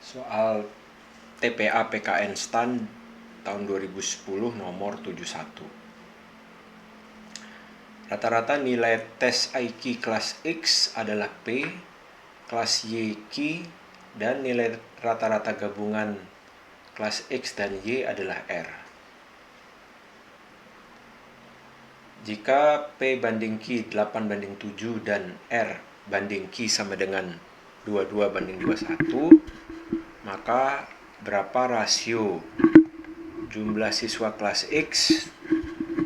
Soal TPA PKN STAN tahun 2010 nomor 71. Rata-rata nilai tes IQ kelas X adalah P, kelas Y Q, dan nilai rata-rata gabungan kelas X dan Y adalah R. Jika P banding Q 8:7 dan R banding Q sama dengan 22:21, maka berapa rasio jumlah siswa kelas X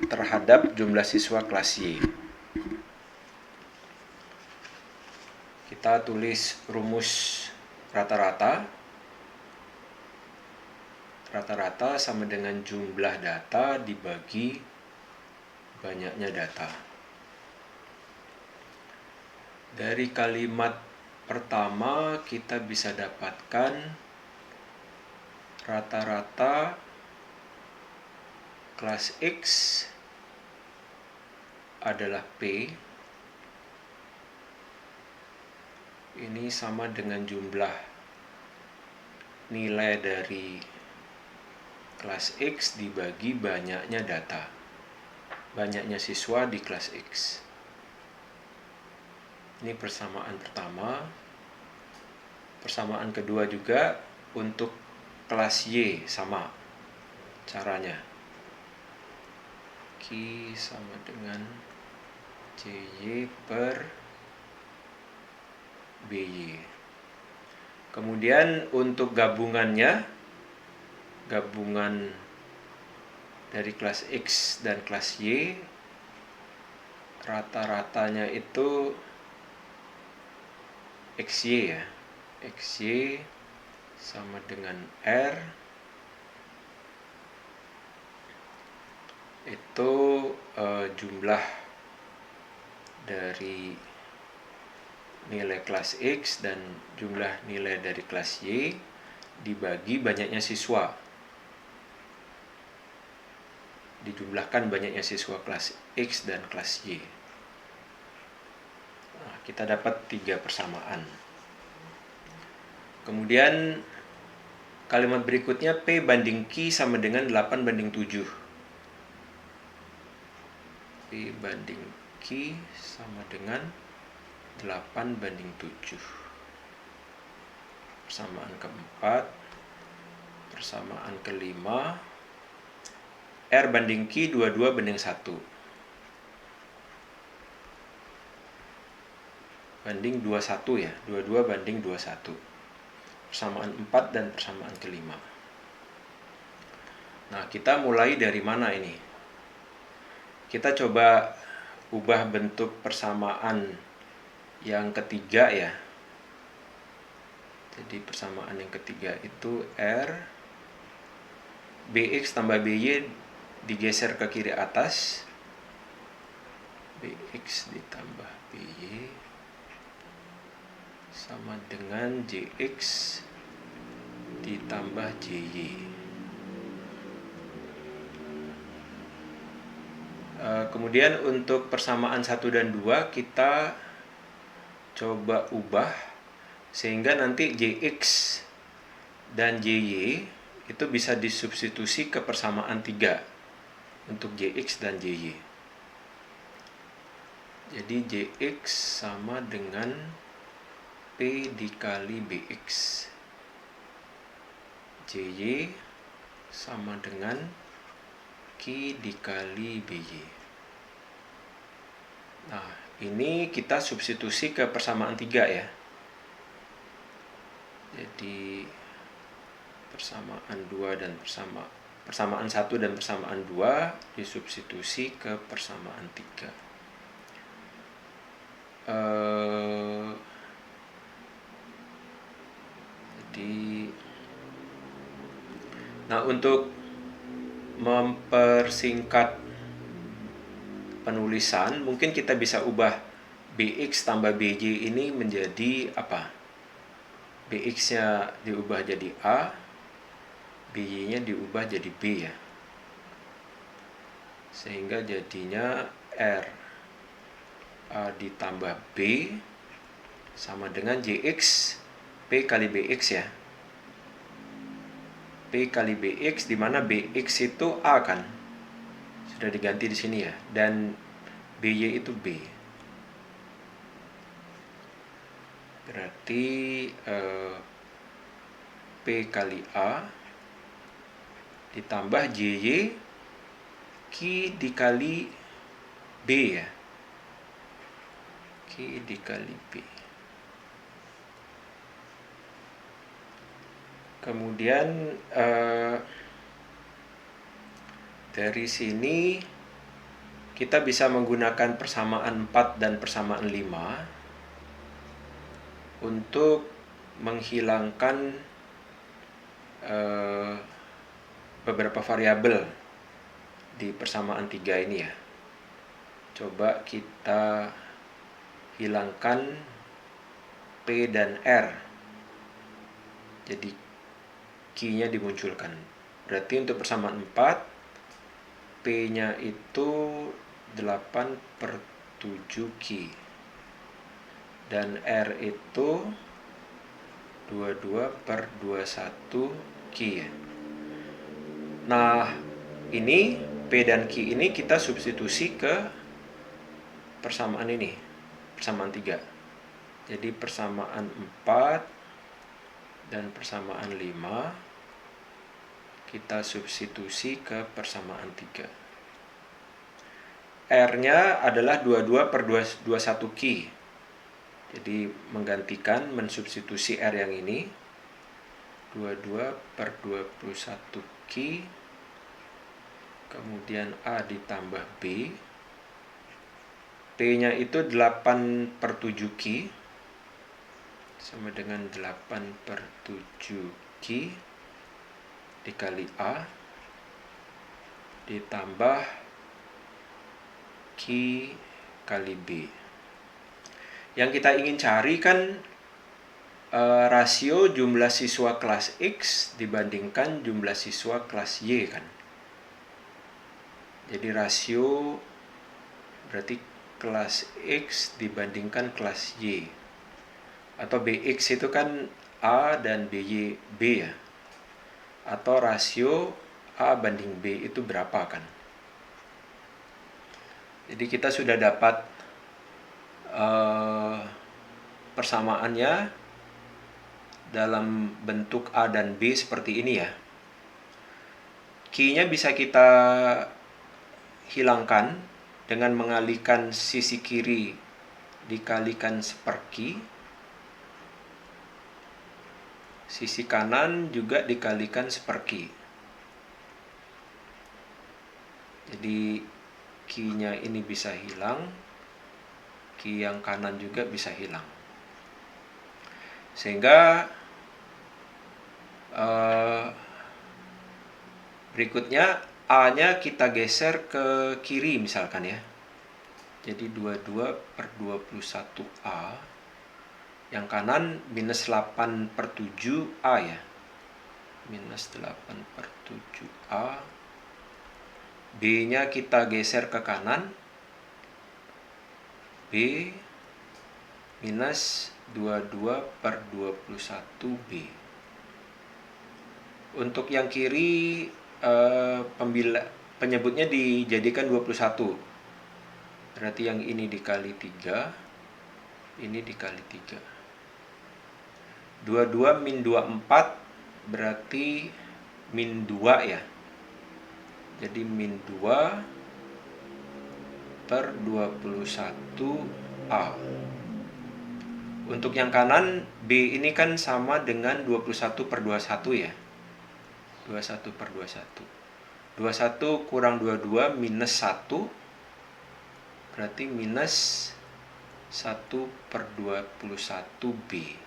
terhadap jumlah siswa kelas Y? Kita tulis rumus rata-rata. Rata-rata sama dengan jumlah data dibagi banyaknya data. Dari kalimat pertama kita bisa dapatkan rata-rata kelas X adalah P. Ini sama dengan jumlah nilai dari kelas X dibagi banyaknya data. Banyaknya siswa di kelas X. Ini persamaan pertama. Persamaan kedua juga untuk kelas Y sama caranya. Q sama dengan CY per BY. Kemudian untuk gabungannya, gabungan dari kelas X dan kelas Y, rata-ratanya itu XY ya. XY sama dengan R. Itu jumlah dari nilai kelas X dan jumlah nilai dari kelas Y dibagi banyaknya siswa. Dijumlahkan banyaknya siswa kelas X dan kelas Y. Nah, kita dapat 3 persamaan. Kemudian kalimat berikutnya P banding Q sama dengan 8:7. P banding Q sama dengan 8:7. Persamaan keempat. Persamaan kelima, R banding Q 22:1. Banding 21 ya, 22:21. Persamaan 4 dan persamaan kelima. Nah, kita mulai dari mana ini? Kita coba ubah bentuk persamaan yang ketiga ya. Jadi persamaan yang ketiga itu R BX tambah BY digeser ke kiri atas. BX ditambah BY sama dengan JX ditambah JY. Kemudian untuk persamaan 1 dan 2 kita coba ubah sehingga nanti JX dan JY itu bisa disubstitusi ke persamaan 3 untuk JX dan JY. Jadi JX sama dengan P dikali BX. JY sama dengan Q dikali BY. Nah, ini kita substitusi ke persamaan 3 ya. Jadi persamaan 2 dan persamaan 1 dan persamaan 2 disubstitusi ke persamaan 3. Nah, untuk mempersingkat penulisan, mungkin kita bisa ubah BX tambah BY ini menjadi apa? BX-nya diubah jadi A, BY-nya diubah jadi B ya. Sehingga jadinya R A ditambah B sama dengan JX P kali BX ya. P kali BX, di mana BX itu A kan, sudah diganti di sini ya, dan BY itu B. Berarti P kali A ditambah JY Q dikali B ya, Q dikali B. Kemudian dari sini kita bisa menggunakan persamaan 4 dan persamaan 5 untuk menghilangkan beberapa variabel di persamaan 3 ini ya. Coba kita hilangkan P dan R, jadi Q-nya dimunculkan. Berarti untuk persamaan 4, P-nya itu 8/7Q, dan R itu 22/21Q ya. Nah, ini P dan Q ini kita substitusi ke persamaan ini, persamaan 3. Jadi persamaan 4 dan persamaan 5 kita substitusi ke persamaan 3. R-nya adalah 22/21Q. Jadi menggantikan, mensubstitusi R yang ini 22/21Q, kemudian A ditambah B, P-nya itu 8/7Q sama dengan 8/7Q dikali A ditambah Q kali B. Yang kita ingin cari kan rasio jumlah siswa kelas X dibandingkan jumlah siswa kelas Y kan. Jadi rasio berarti kelas X dibandingkan kelas Y, atau BX itu kan A dan BY B ya, atau rasio A banding B itu berapa kan. Jadi kita sudah dapat persamaannya dalam bentuk A dan B seperti ini ya. Q-nya bisa kita hilangkan dengan mengalihkan sisi kiri dikalikan seperki, sisi kanan juga dikalikan seperki. Jadi Q-nya ini bisa hilang, Q yang kanan juga bisa hilang. Sehingga berikutnya A-nya kita geser ke kiri misalkan ya. Jadi 22/21A, yang kanan minus 8/7A ya, minus 8/7A. B-nya kita geser ke kanan, B minus 22/21B. Untuk yang kiri penyebutnya dijadikan 21. Berarti yang ini dikali 3, ini dikali 3. 22 min 24 berarti min 2 ya. Jadi min 2/21A. Untuk yang kanan B ini kan sama dengan 21/21 ya. 21/21. 21 kurang 22 minus 1, berarti minus 1/21B.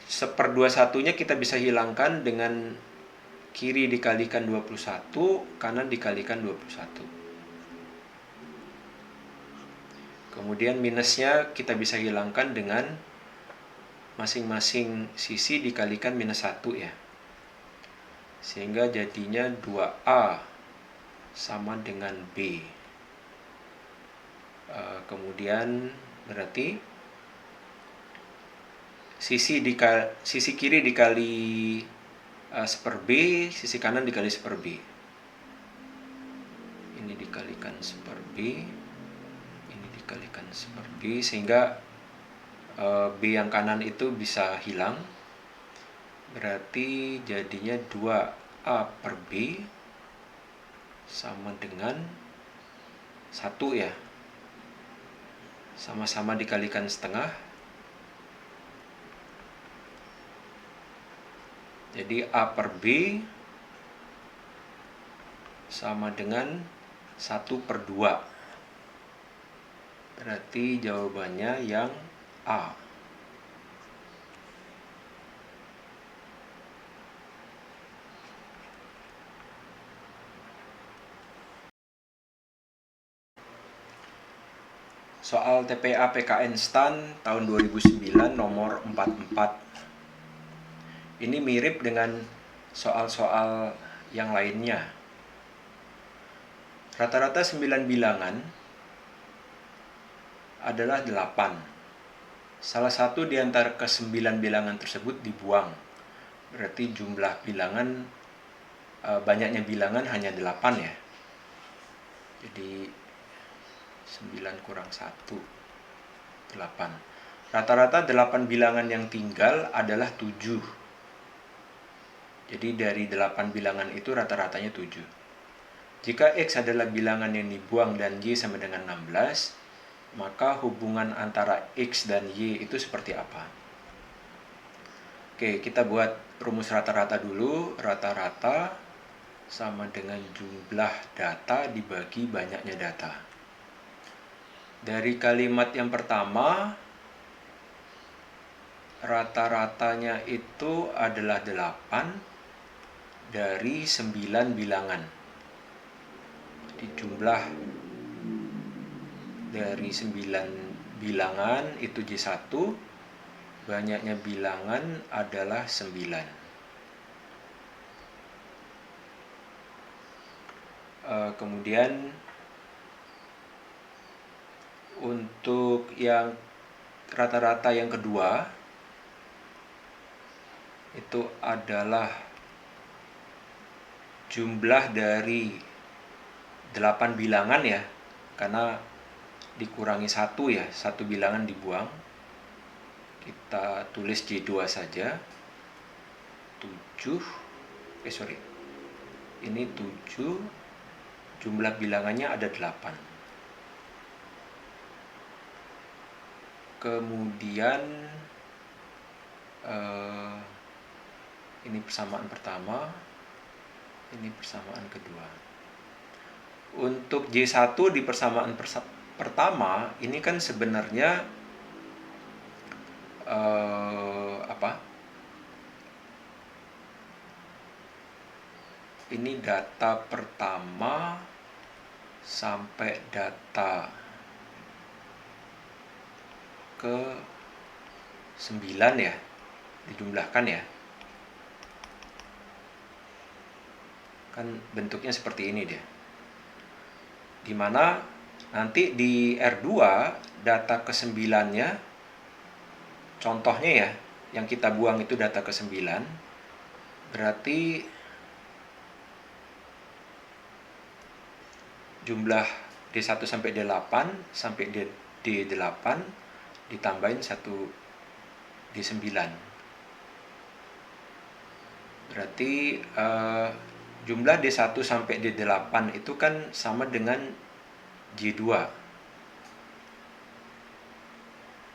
1/21-nya kita bisa hilangkan dengan kiri dikalikan 21, kanan dikalikan 21. Kemudian minusnya kita bisa hilangkan dengan masing-masing sisi dikalikan minus 1 ya. Sehingga jadinya 2A sama dengan B. Kemudian berarti sisi kiri dikali 1/B, sisi kanan dikali 1/B. Ini dikalikan 1/B, ini dikalikan 1/B, sehingga B yang kanan itu bisa hilang. Berarti jadinya 2A/B sama dengan 1 ya. Sama-sama dikalikan setengah. Jadi A/B sama dengan 1/2. Berarti jawabannya yang A. Soal TPA PKN STAN tahun 2009 nomor 44. Ini mirip dengan soal-soal yang lainnya. Rata-rata 9 bilangan adalah 8. Salah satu di antara ke-9 bilangan tersebut dibuang. Berarti jumlah bilangan, banyaknya bilangan hanya 8 ya. Jadi 9 kurang 1, 8. Rata-rata 8 bilangan yang tinggal adalah 7. Jadi dari 8 bilangan itu rata-ratanya 7. Jika X adalah bilangan yang dibuang dan Y sama dengan 16, maka hubungan antara X dan Y itu seperti apa? Oke, kita buat rumus rata-rata dulu. Rata-rata sama dengan jumlah data dibagi banyaknya data. Dari kalimat yang pertama, rata-ratanya itu adalah 8 dari 9 bilangan. Jadi jumlah dari 9 bilangan itu J1, banyaknya bilangan adalah 9. Kemudian untuk yang rata-rata yang kedua itu adalah jumlah dari 8 bilangan ya, karena dikurangi 1 ya, 1 bilangan dibuang. Kita tulis J2 saja. 7, ini 7, jumlah bilangannya ada 8. Kemudian ini persamaan pertama, ini persamaan kedua. Untuk J1 di persamaan pertama, ini kan sebenarnya ini data pertama sampai data ke 9 ya, dijumlahkan ya. Kan bentuknya seperti ini dia. Dimana nanti di R2 data ke-9-nya, contohnya ya, yang kita buang itu data ke-9, berarti jumlah D1 sampai D8 sampai D8 ditambahin 1 D9. Berarti jumlah D1 sampai D8 itu kan sama dengan J2.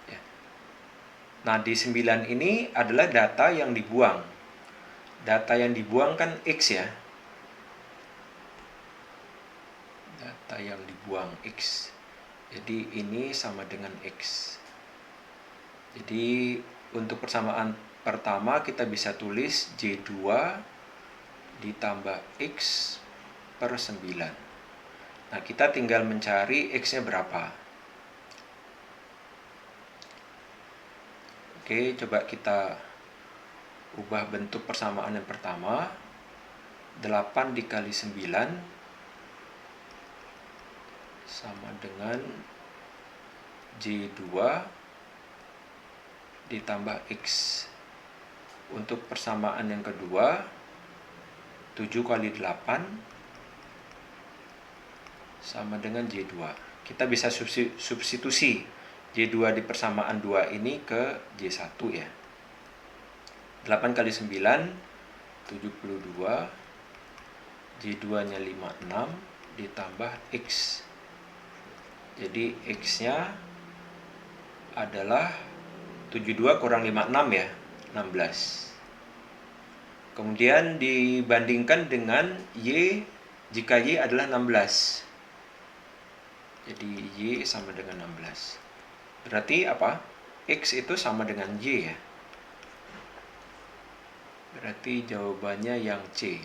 Ya. Nah, D9 ini adalah data yang dibuang. Data yang dibuang kan X ya. Data yang dibuang X. Jadi ini sama dengan X. Jadi untuk persamaan pertama kita bisa tulis J2 ditambah X per 9. Nah, kita tinggal mencari X-nya berapa. Oke, coba kita ubah bentuk persamaan yang pertama. 8 dikali 9 sama dengan J2 ditambah X. Untuk persamaan yang kedua, 7 kali 8 sama dengan J2. Kita bisa substitusi J2 di persamaan 2 ini ke J1 ya. 8 kali 9, 72. J2-nya 56 ditambah X. Jadi X-nya adalah 72 kurang 56 ya, 16. Kemudian dibandingkan dengan Y, jika Y adalah 16. Jadi Y sama dengan 16. Berarti apa? X itu sama dengan Y ya. Berarti jawabannya yang C.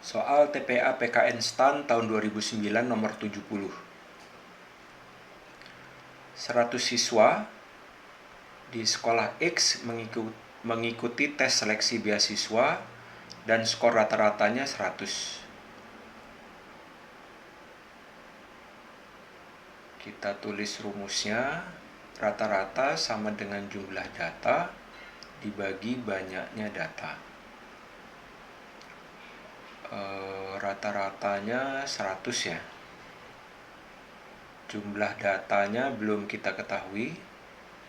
Soal TPA PKN STAN tahun 2009 nomor 70. 100 siswa di sekolah X mengikuti tes seleksi beasiswa dan skor rata-ratanya 100. Kita tulis rumusnya. Rata-rata sama dengan jumlah data dibagi banyaknya data. Rata-ratanya 100 ya. Jumlah datanya belum kita ketahui.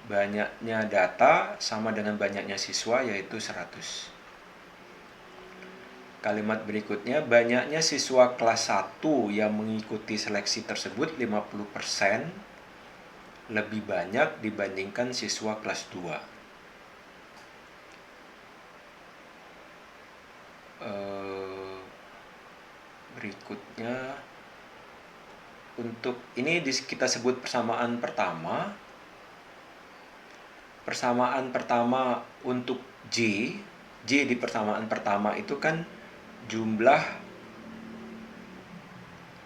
Banyaknya data sama dengan banyaknya siswa, yaitu 100. Kalimat berikutnya, banyaknya siswa kelas 1 yang mengikuti seleksi tersebut 50% lebih banyak dibandingkan siswa kelas 2. Berikutnya, untuk ini kita sebut persamaan pertama. Persamaan pertama untuk J di persamaan pertama itu kan jumlah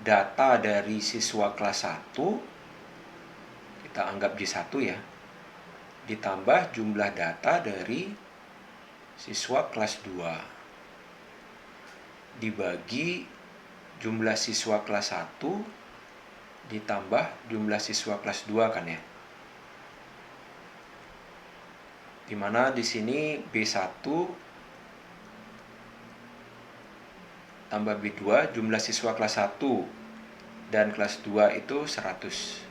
data dari siswa kelas 1, kita anggap J1 ya, ditambah jumlah data dari siswa kelas 2 dibagi jumlah siswa kelas 1 ditambah jumlah siswa kelas 2 kan ya. Dimana di sini B1 tambah B2, jumlah siswa kelas 1 dan kelas 2 itu 100.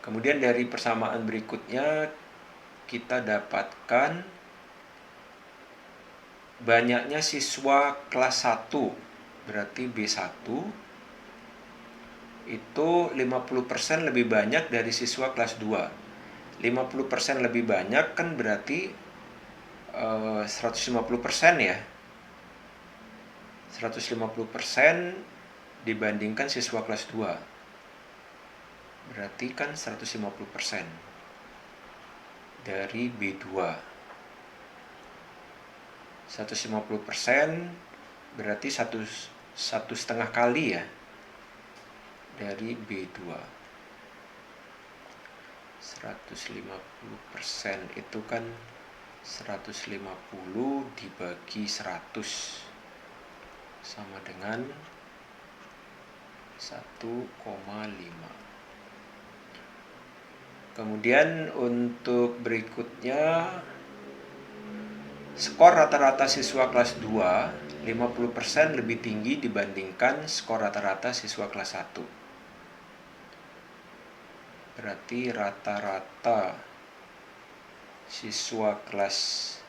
Kemudian dari persamaan berikutnya kita dapatkan banyaknya siswa kelas 1, berarti B1 itu 50% lebih banyak dari siswa kelas 2. 50% lebih banyak kan berarti 150% ya. 150% dibandingkan siswa kelas 2. Berarti kan 150% dari B2. 150% berarti satu setengah kali ya dari B2. 150% itu kan 150 dibagi 100 sama dengan 1,5. Kemudian untuk berikutnya, skor rata-rata siswa kelas 2 50% lebih tinggi dibandingkan skor rata-rata siswa kelas 1. Berarti rata-rata siswa kelas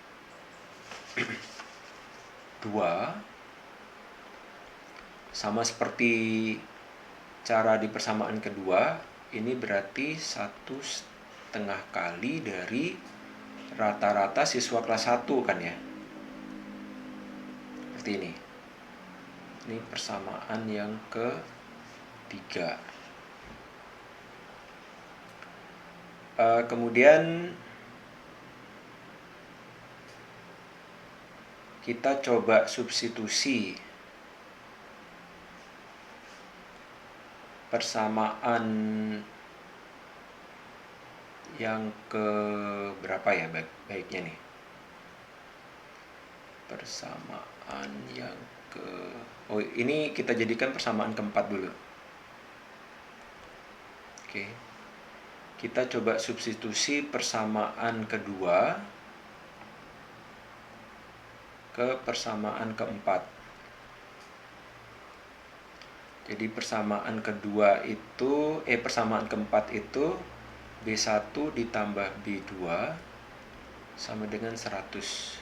2 sama seperti cara di persamaan kedua, ini berarti 1,5 kali dari rata-rata siswa kelas 1 kan ya. Seperti ini. Ini persamaan yang ketiga. Kemudian kita coba substitusi persamaan yang ke berapa ya baiknya nih. persamaan yang ke... Oh, ini kita jadikan persamaan keempat dulu. Oke. Kita coba substitusi persamaan kedua ke persamaan keempat. Jadi persamaan kedua itu, persamaan keempat itu B1 ditambah B2 sama dengan 100.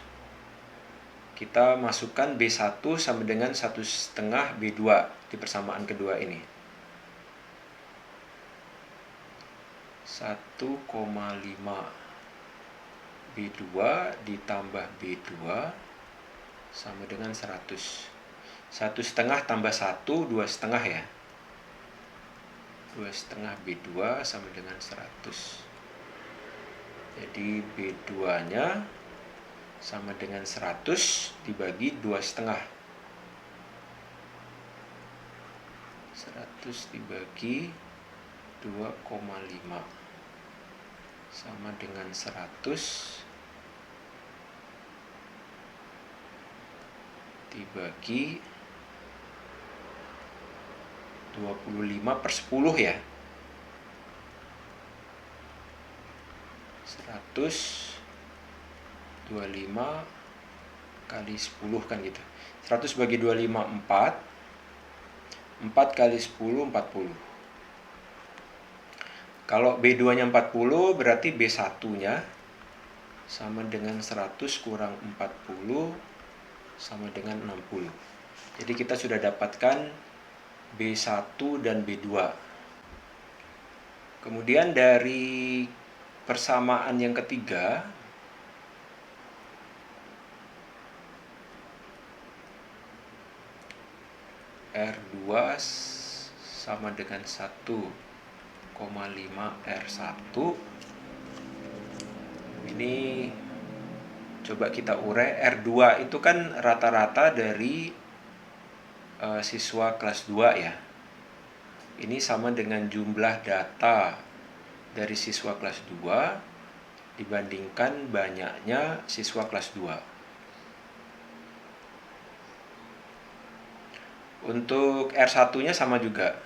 Kita masukkan B1 sama dengan 1,5 B2 di persamaan kedua ini. 1,5 B2 ditambah B2 sama dengan 100. 1,5 tambah 1, 2,5 ya. 2,5 B2 sama dengan 100. Jadi B2-nya sama dengan 100 dibagi 2,5. 100 dibagi 2,5 sama dengan 100 dibagi 25/10 ya. 125 kali 10 kan gitu. 100 bagi 25 4. 4 kali 10 40. Kalau B2-nya 40 berarti B1-nya sama dengan 100 kurang 40 sama dengan 60. Jadi kita sudah dapatkan B1 dan B2. Kemudian dari persamaan yang ketiga, R2 sama dengan 1,5 R1. Ini coba kita urai. R2 itu kan rata-rata dari siswa kelas 2 ya. Ini sama dengan jumlah data dari siswa kelas 2 dibandingkan banyaknya siswa kelas 2. Untuk R1-nya sama juga.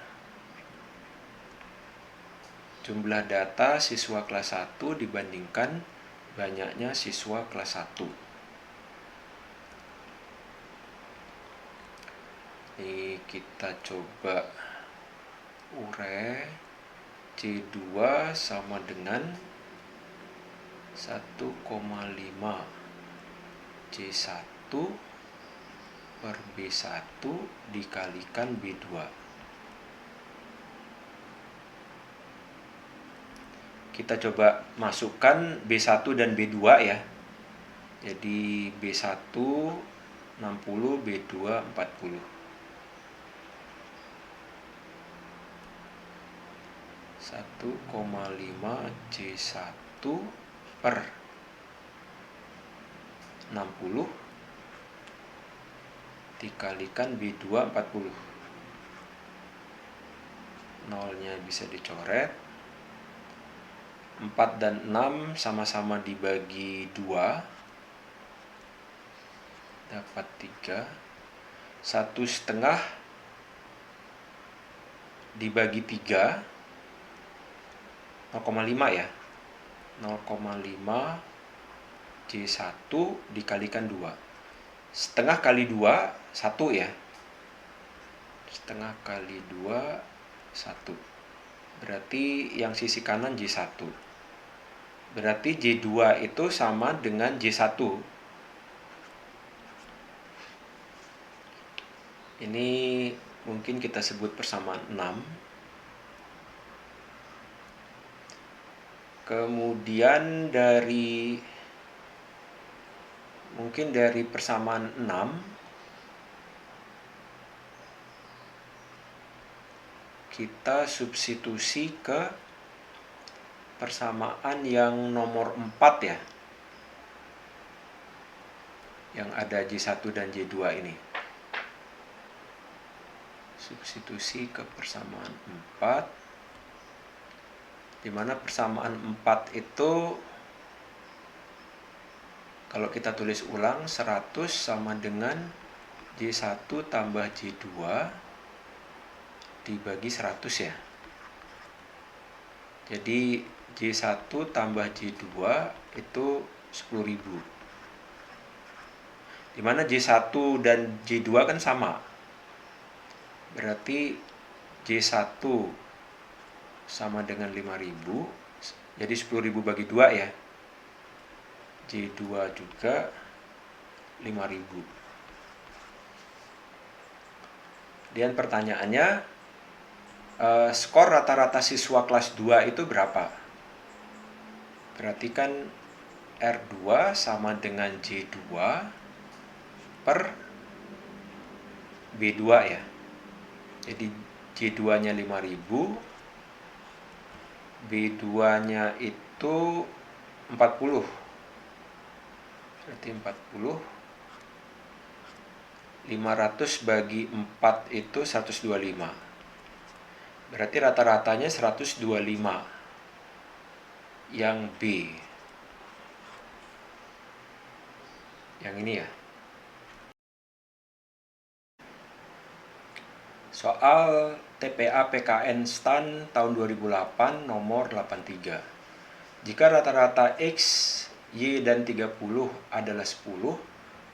Jumlah data siswa kelas 1 dibandingkan banyaknya siswa kelas 1. Ini kita coba urai. C2 sama dengan 1,5 C1 per B1 dikalikan B2. Kita coba masukkan B1 dan B2 ya. Jadi B1 60, B2 40. 1,5 C1 per 60 dikalikan B2 40. Nolnya bisa dicoret. 4 dan 6 sama-sama dibagi 2 dapat 3. 1,5 dibagi 3 0,5 ya. 0,5 C1 dikalikan 2. Setengah kali 2 1 ya. Setengah kali 2 1. Berarti yang sisi kanan J1. Berarti J2 itu sama dengan J1. Ini mungkin kita sebut persamaan 6. Kemudian dari persamaan 6 kita substitusi ke persamaan yang nomor 4 ya. Yang ada J1 dan J2 ini. Substitusi ke persamaan 4. Di mana persamaan 4 itu Kalau kita tulis ulang, 100 sama dengan J1 tambah J2 dibagi 100 ya. Jadi J1 tambah J2 itu 10.000. Dimana J1 dan J2 kan sama. Berarti J1 sama dengan 5.000. Jadi 10.000 bagi 2 ya. J2 juga 5.000. Dan pertanyaannya, skor rata-rata siswa kelas 2 itu berapa? Berarti kan R2 sama dengan J2 per B2 ya. Jadi J2-nya 5.000, B2-nya itu 40. Berarti 40. 500 bagi 4 itu 125. Berarti rata-ratanya 125. Yang B. Yang ini ya. Soal TPA PKN STAN tahun 2008 nomor 83. Jika rata-rata X, Y, dan 30 adalah 10,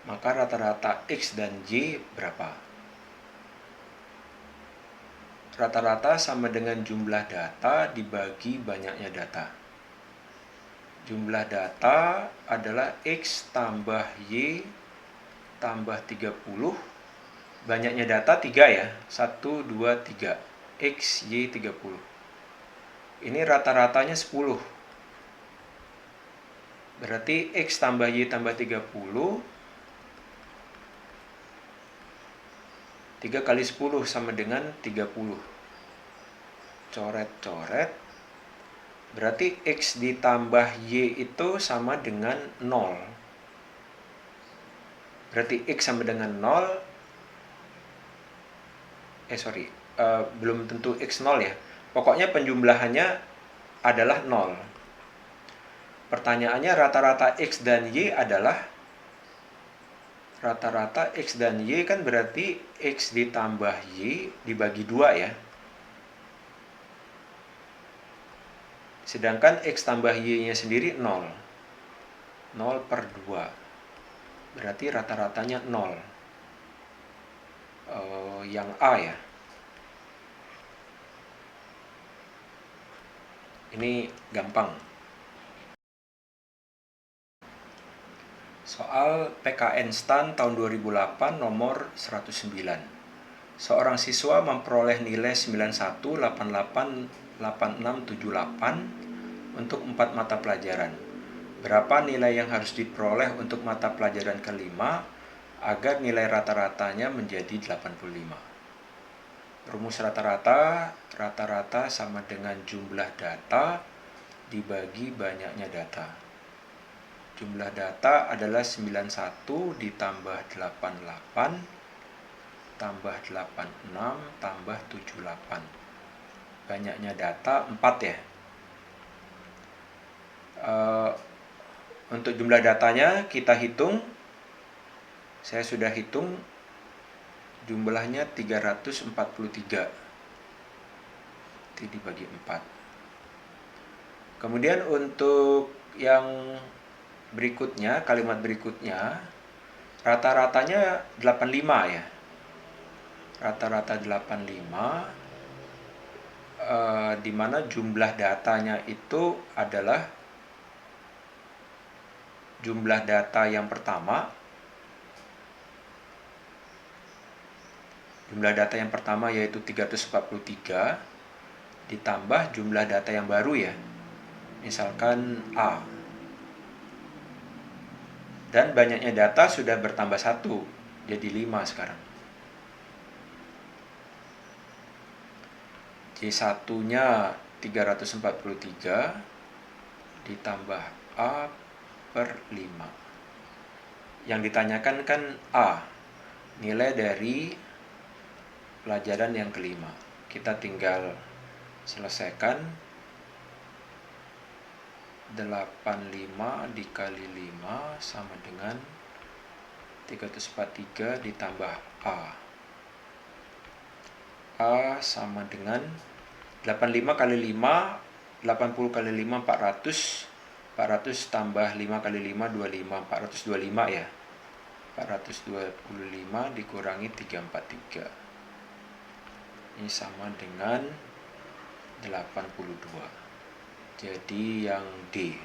maka rata-rata X dan Y berapa? Rata-rata sama dengan jumlah data dibagi banyaknya data. Jumlah data adalah X tambah Y tambah 30. Banyaknya data 3 ya. 1, 2, 3. X, Y, 30. Ini rata-ratanya 10. Berarti X tambah Y tambah 30. 3 kali 10 sama dengan 30. Coret-coret. Berarti X ditambah Y itu sama dengan 0. Berarti X sama dengan 0. Belum tentu X 0 ya. Pokoknya penjumlahannya adalah 0. Pertanyaannya rata-rata X dan Y adalah, rata-rata X dan Y kan berarti X ditambah Y dibagi 2 ya. Sedangkan X tambah Y-nya sendiri 0. 0 per 2. Berarti rata-ratanya 0. Yang A ya. Ini gampang. Soal PKN STAN tahun 2008 nomor 109. Seorang siswa memperoleh nilai 91888678 untuk 4 mata pelajaran. Berapa nilai yang harus diperoleh untuk mata pelajaran kelima agar nilai rata-ratanya menjadi 85? Rumus rata-rata, rata-rata sama dengan jumlah data dibagi banyaknya data. Jumlah data adalah 91 ditambah 88 tambah 86 tambah 78. Banyaknya data 4 ya. Untuk jumlah datanya kita hitung. Saya sudah hitung jumlahnya 343. Itu dibagi 4. Kemudian untuk yang berikutnya, kalimat berikutnya, rata-ratanya 85 ya. Rata-rata 85, di mana jumlah datanya itu adalah jumlah data yang pertama. Jumlah data yang pertama yaitu 343 ditambah jumlah data yang baru ya. Misalkan A. Dan banyaknya data sudah bertambah 1, jadi 5 sekarang. J1-nya 343 ditambah A per 5. Yang ditanyakan kan A, nilai dari pelajaran yang kelima. Kita tinggal selesaikan. 85 dikali 5 sama dengan 343 ditambah A. A sama dengan 85 kali 5, 80 kali 5, 400. 400 tambah 5 kali 5, 25. 425 ya. 425 dikurangi 343. Ini sama dengan 82. Jadi yang D.